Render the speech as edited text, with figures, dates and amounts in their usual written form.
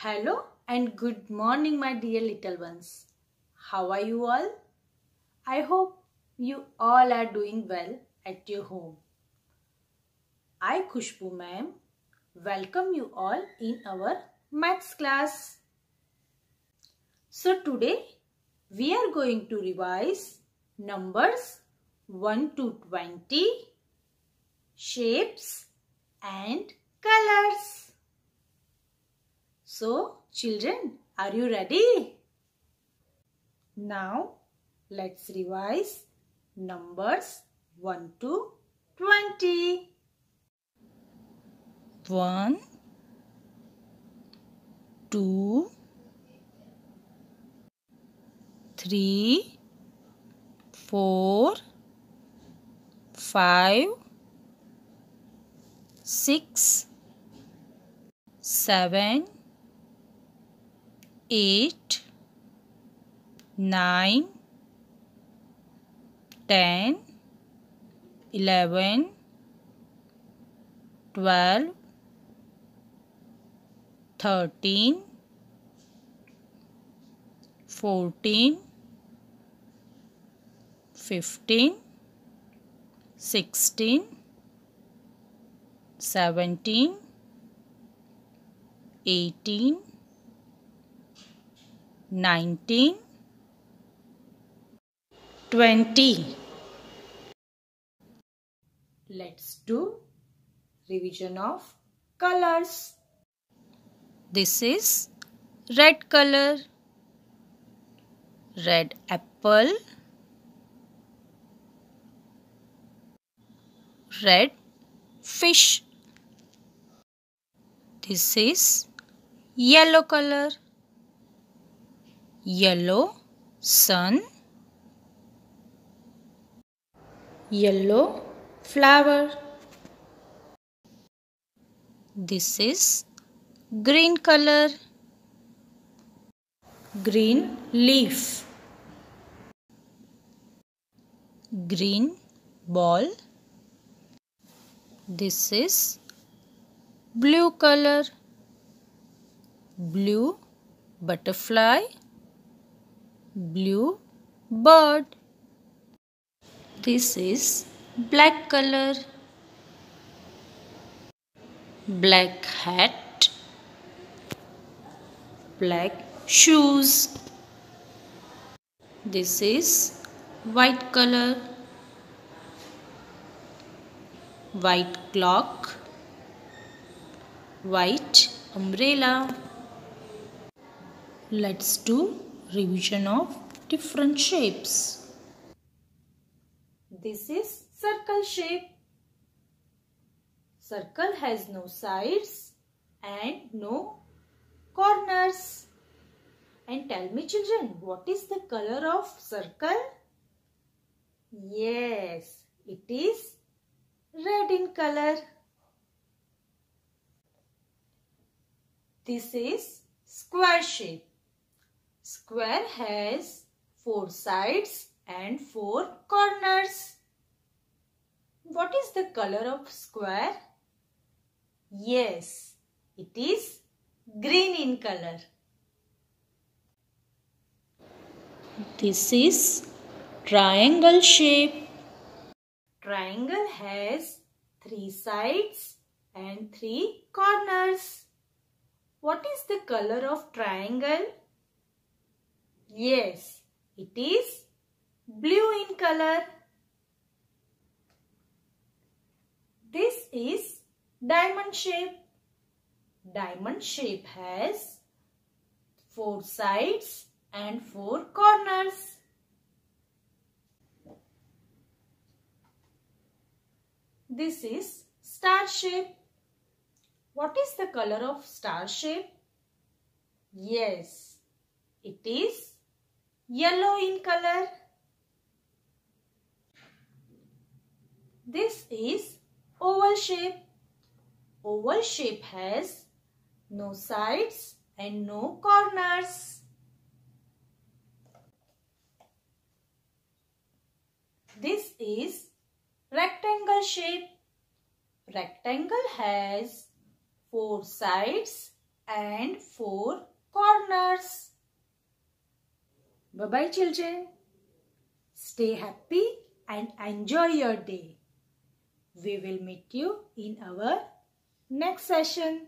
Hello and good morning, my dear little ones. How are you all? I hope you all are doing well at your home. I, Khushbu ma'am, welcome you all in our maths class. So today we are going to revise numbers 1 to 20, shapes and colors. So, children, are you ready? Now, let's revise numbers 1 to 20. 1, 2, 3, 4, 5, 6, 7, 8, 9, 10, 11, 12, 13, 14, 15, 16, 17, 18, 19, 20. Let's do revision of colors. This is red color, red apple, red fish. This is yellow color, yellow sun, yellow flower. This is green color, green leaf, green ball. This is blue color, blue butterfly, blue bird. This is black color, black hat, black shoes. This is white color, white clock, white umbrella. Let's do revision of different shapes. This is circle shape. Circle has no sides and no corners. And tell me, children, what is the color of circle? Yes, it is red in color. This is square shape. Square has 4 sides and 4 corners. What is the color of square? Yes, it is green in color. This is triangle shape. Triangle has 3 sides and 3 corners. What is the color of triangle? Yes, it is blue in color. This is diamond shape. Diamond shape has 4 sides and 4 corners. This is star shape. What is the color of star shape? Yes, it is yellow in color. This is oval shape. Oval shape has no sides and no corners. This is rectangle shape. Rectangle has 4 sides and 4 corners. Bye-bye children. Stay happy and enjoy your day. We will meet you in our next session.